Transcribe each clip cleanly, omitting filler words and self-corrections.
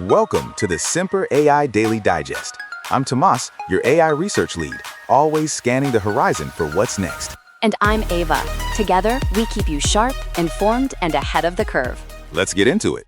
Welcome to the Semper AI Daily Digest. I'm Tomas, your AI research lead, always scanning the horizon for what's next. And I'm Aiva. Together, we keep you sharp, informed, and ahead of the curve. Let's get into it.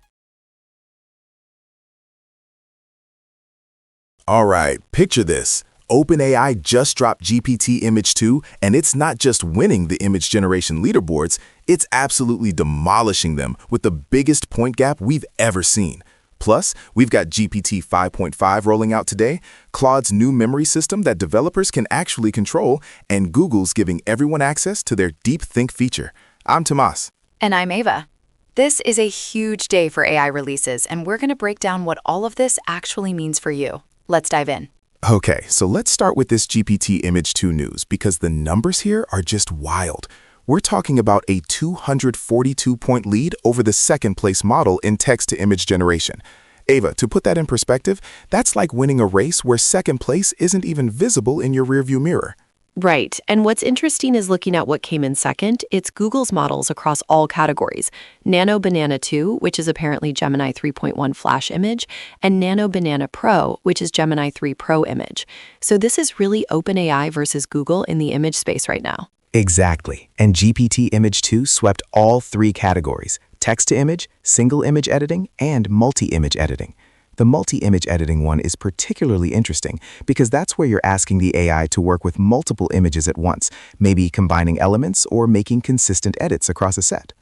All right, picture this. OpenAI just dropped GPT Image 2, and it's not just winning the image generation leaderboards, it's absolutely demolishing them with the biggest point gap we've ever seen. Plus, we've got GPT 5.5 rolling out today, Claude's new memory system that developers can actually control, and Google's giving everyone access to their Deep Think feature. I'm Tomas. And I'm Aiva. This is a huge day for AI releases, and we're going to break down what all of this actually means for you. Let's dive in. Okay, so let's start with this GPT Image 2 news because the numbers here are just wild. We're talking about a 242-point lead over the second-place model in text-to-image generation. Aiva, to put that in perspective, that's like winning a race where second place isn't even visible in your rearview mirror. Right. And what's interesting is looking at what came in second. It's Google's models across all categories. Nano Banana 2, which is apparently Gemini 3.1 Flash image, and Nano Banana Pro, which is Gemini 3 Pro image. So this is really OpenAI versus Google in the image space right now. Exactly. And GPT Image 2 swept all three categories: text-to-image, single-image editing, and multi-image editing. The multi-image editing one is particularly interesting because that's where you're asking the AI to work with multiple images at once, maybe combining elements or making consistent edits across a set.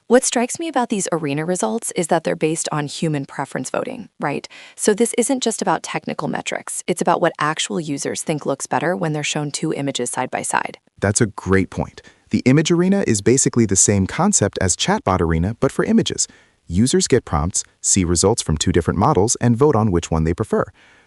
What strikes me about these arena results is that they're based on human preference voting, right? So this isn't just about technical metrics. It's about what actual users think looks better when they're shown two images side by side. That's a great point. The image arena is basically the same concept as chatbot arena, but for images. Users get prompts, see results from two different models, and vote on which one they prefer.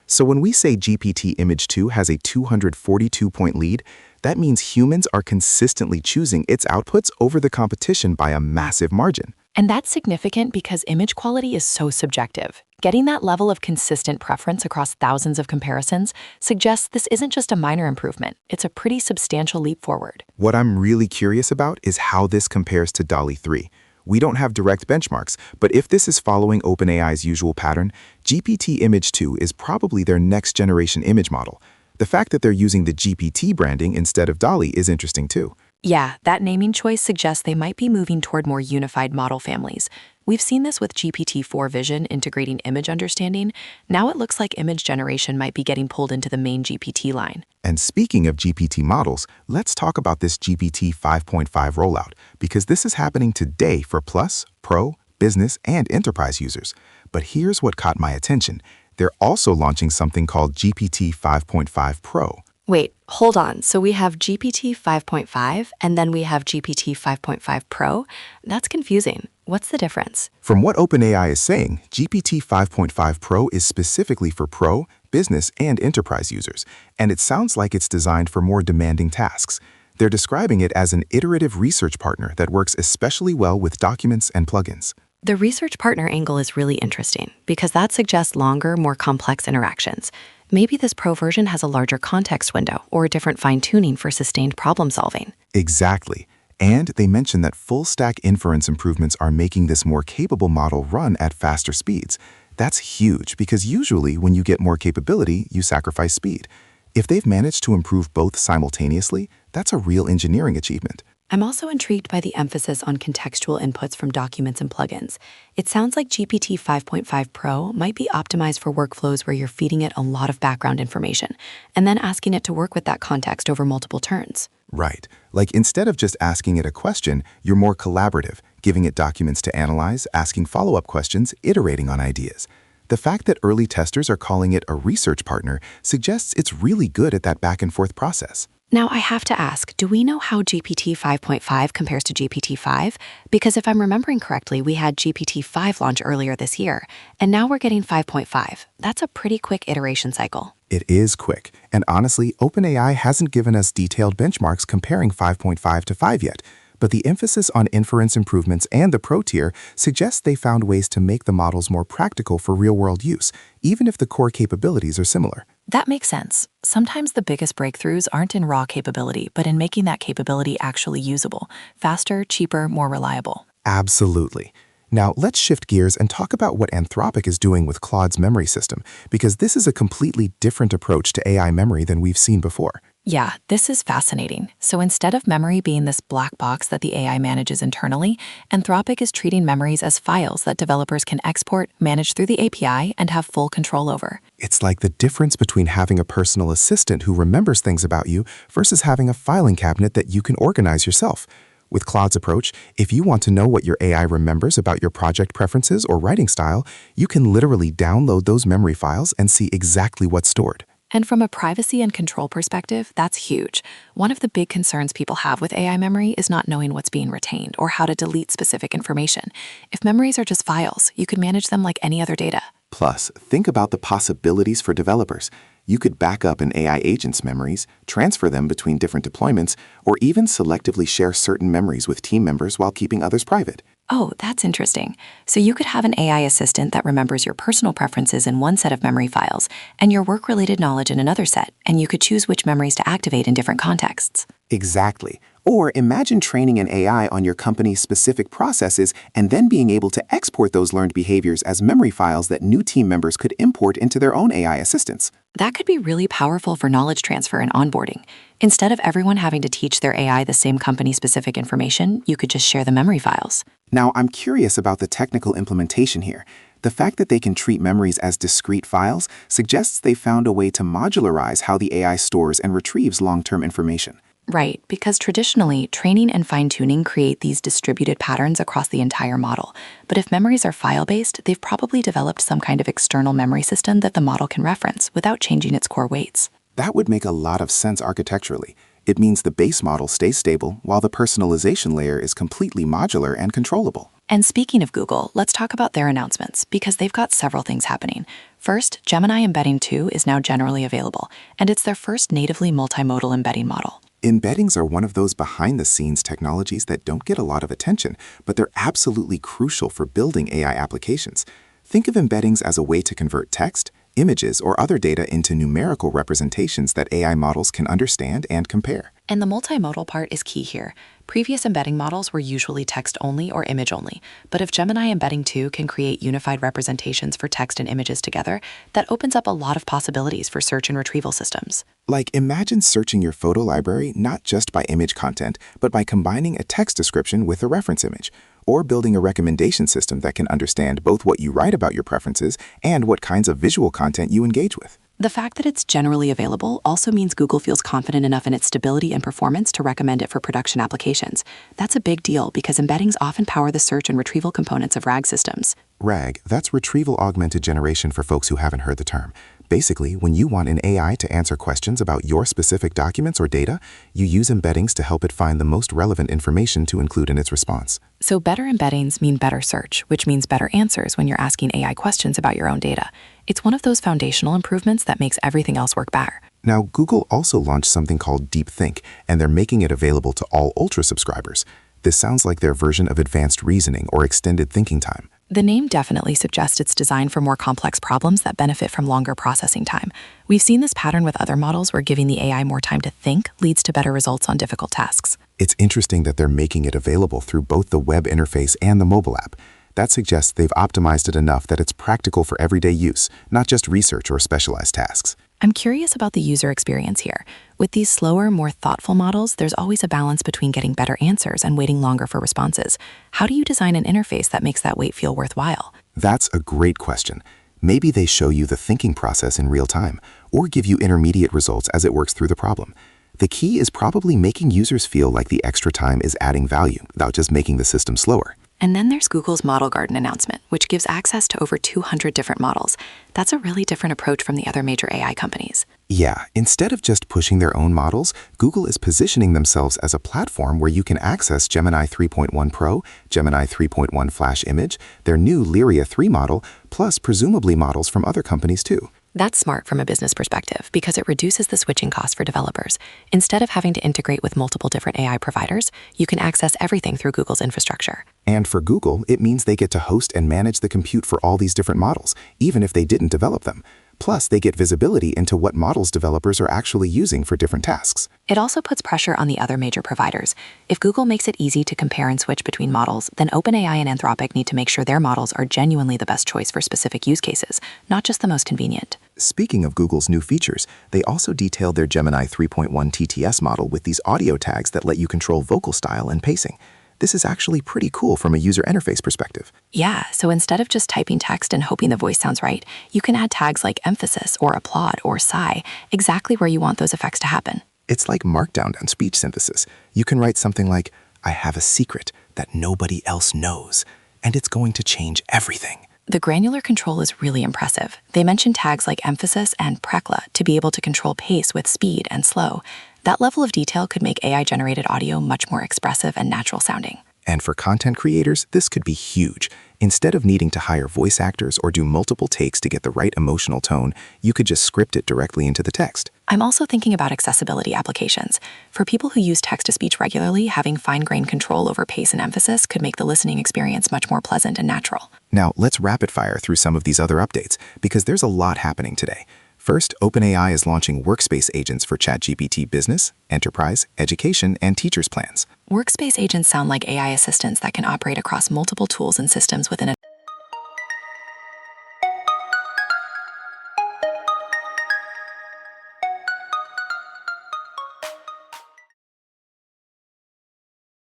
So when we say GPT Image 2 has a 242-point lead, that means humans are consistently choosing its outputs over the competition by a massive margin. And that's significant because image quality is so subjective. Getting that level of consistent preference across thousands of comparisons suggests this isn't just a minor improvement. It's a pretty substantial leap forward. What I'm really curious about is how this compares to DALL-E 3. We don't have direct benchmarks, but if this is following OpenAI's usual pattern, GPT Image 2 is probably their next-generation image model. The fact that they're using the GPT branding instead of DALL-E is interesting too. Yeah, that naming choice suggests they might be moving toward more unified model families. We've seen this with GPT-4 Vision integrating image understanding. Now it looks like image generation might be getting pulled into the main GPT line. And speaking of GPT models, let's talk about this GPT 5.5 rollout, because this is happening today for Plus, Pro, Business, and Enterprise users. But here's what caught my attention. They're also launching something called GPT 5.5 Pro. Wait, hold on. So we have GPT 5.5 and then we have GPT 5.5 Pro? That's confusing. What's the difference? From what OpenAI is saying, GPT 5.5 Pro is specifically for Pro, Business, and Enterprise users, and it sounds like it's designed for more demanding tasks. They're describing it as an iterative research partner that works especially well with documents and plugins. The research partner angle is really interesting because that suggests longer, more complex interactions. Maybe this Pro version has a larger context window or a different fine-tuning for sustained problem solving. Exactly. And they mention that full-stack inference improvements are making this more capable model run at faster speeds. That's huge because usually when you get more capability, you sacrifice speed. If they've managed to improve both simultaneously, that's a real engineering achievement. I'm also intrigued by the emphasis on contextual inputs from documents and plugins. It sounds like GPT 5.5 Pro might be optimized for workflows where you're feeding it a lot of background information and then asking it to work with that context over multiple turns. Right. Like instead of just asking it a question, you're more collaborative, giving it documents to analyze, asking follow-up questions, iterating on ideas. The fact that early testers are calling it a research partner suggests it's really good at that back-and-forth process. Now, I have to ask, do we know how GPT 5.5 compares to GPT-5? Because if I'm remembering correctly, we had GPT-5 launch earlier this year, and now we're getting 5.5. That's a pretty quick iteration cycle. It is quick, and honestly, OpenAI hasn't given us detailed benchmarks comparing 5.5 to 5 yet, but the emphasis on inference improvements and the Pro tier suggests they found ways to make the models more practical for real-world use, even if the core capabilities are similar. That makes sense. Sometimes the biggest breakthroughs aren't in raw capability, but in making that capability actually usable, faster, cheaper, more reliable. Absolutely. Now, let's shift gears and talk about what Anthropic is doing with Claude's memory system, because this is a completely different approach to AI memory than we've seen before. Yeah, this is fascinating. So instead of memory being this black box that the AI manages internally, Anthropic is treating memories as files that developers can export, manage through the API, and have full control over. It's like the difference between having a personal assistant who remembers things about you versus having a filing cabinet that you can organize yourself. With Claude's approach, if you want to know what your AI remembers about your project preferences or writing style, you can literally download those memory files and see exactly what's stored. And from a privacy and control perspective, that's huge. One of the big concerns people have with AI memory is not knowing what's being retained or how to delete specific information. If memories are just files, you can manage them like any other data. Plus, think about the possibilities for developers. You could back up an AI agent's memories, transfer them between different deployments, or even selectively share certain memories with team members while keeping others private. Oh, that's interesting. So you could have an AI assistant that remembers your personal preferences in one set of memory files and your work-related knowledge in another set, and you could choose which memories to activate in different contexts. Exactly. Or imagine training an AI on your company's specific processes and then being able to export those learned behaviors as memory files that new team members could import into their own AI assistants. That could be really powerful for knowledge transfer and onboarding. Instead of everyone having to teach their AI the same company-specific information, you could just share the memory files. Now, I'm curious about the technical implementation here. The fact that they can treat memories as discrete files suggests they found a way to modularize how the AI stores and retrieves long-term information. Right, because traditionally, training and fine-tuning create these distributed patterns across the entire model. But if memories are file-based, they've probably developed some kind of external memory system that the model can reference without changing its core weights. That would make a lot of sense architecturally. It means the base model stays stable while the personalization layer is completely modular and controllable. And speaking of Google, let's talk about their announcements, because they've got several things happening. First, Gemini Embedding 2 is now generally available, and it's their first natively multimodal embedding model. Embeddings are one of those behind-the-scenes technologies that don't get a lot of attention, but they're absolutely crucial for building AI applications. Think of embeddings as a way to convert text, images, or other data into numerical representations that AI models can understand and compare. And the multimodal part is key here. Previous embedding models were usually text-only or image-only, but if Gemini Embedding 2 can create unified representations for text and images together, that opens up a lot of possibilities for search and retrieval systems. Like, imagine searching your photo library not just by image content, but by combining a text description with a reference image, or building a recommendation system that can understand both what you write about your preferences and what kinds of visual content you engage with. The fact that it's generally available also means Google feels confident enough in its stability and performance to recommend it for production applications. That's a big deal because embeddings often power the search and retrieval components of RAG systems. RAG, that's Retrieval Augmented Generation for folks who haven't heard the term. Basically, when you want an AI to answer questions about your specific documents or data, you use embeddings to help it find the most relevant information to include in its response. So better embeddings mean better search, which means better answers when you're asking AI questions about your own data. It's one of those foundational improvements that makes everything else work better. Now, Google also launched something called Deep Think, and they're making it available to all Ultra subscribers. This sounds like their version of advanced reasoning or extended thinking time. The name definitely suggests it's designed for more complex problems that benefit from longer processing time. We've seen this pattern with other models where giving the AI more time to think leads to better results on difficult tasks. It's interesting that they're making it available through both the web interface and the mobile app. That suggests they've optimized it enough that it's practical for everyday use, not just research or specialized tasks. I'm curious about the user experience here. With these slower, more thoughtful models, there's always a balance between getting better answers and waiting longer for responses. How do you design an interface that makes that wait feel worthwhile? That's a great question. Maybe they show you the thinking process in real time, or give you intermediate results as it works through the problem. The key is probably making users feel like the extra time is adding value, without just making the system slower. And then there's Google's Model Garden announcement, which gives access to over 200 different models. That's a really different approach from the other major AI companies. Yeah, instead of just pushing their own models, Google is positioning themselves as a platform where you can access Gemini 3.1 Pro, Gemini 3.1 Flash Image, their new Lyria 3 model, plus presumably models from other companies too. That's smart from a business perspective because it reduces the switching costs for developers. Instead of having to integrate with multiple different AI providers, you can access everything through Google's infrastructure. And for Google, it means they get to host and manage the compute for all these different models, even if they didn't develop them. Plus, they get visibility into what models developers are actually using for different tasks. It also puts pressure on the other major providers. If Google makes it easy to compare and switch between models, then OpenAI and Anthropic need to make sure their models are genuinely the best choice for specific use cases, not just the most convenient. Speaking of Google's new features, they also detailed their Gemini 3.1 TTS model with these audio tags that let you control vocal style and pacing. This is actually pretty cool from a user interface perspective. Yeah, so instead of just typing text and hoping the voice sounds right, you can add tags like emphasis or applaud or sigh, exactly where you want those effects to happen. It's like Markdown and speech synthesis. You can write something like, "I have a secret that nobody else knows, and it's going to change everything." The granular control is really impressive. They mention tags like emphasis and prekla to be able to control pace with speed and slow. That level of detail could make AI-generated audio much more expressive and natural sounding. And for content creators, this could be huge. Instead of needing to hire voice actors or do multiple takes to get the right emotional tone, you could just script it directly into the text. I'm also thinking about accessibility applications. For people who use text-to-speech regularly, having fine-grained control over pace and emphasis could make the listening experience much more pleasant and natural. Now, let's rapid fire through some of these other updates, because there's a lot happening today. First, OpenAI is launching workspace agents for ChatGPT Business, Enterprise, Education, and Teachers plans. Workspace agents sound like AI assistants that can operate across multiple tools and systems within a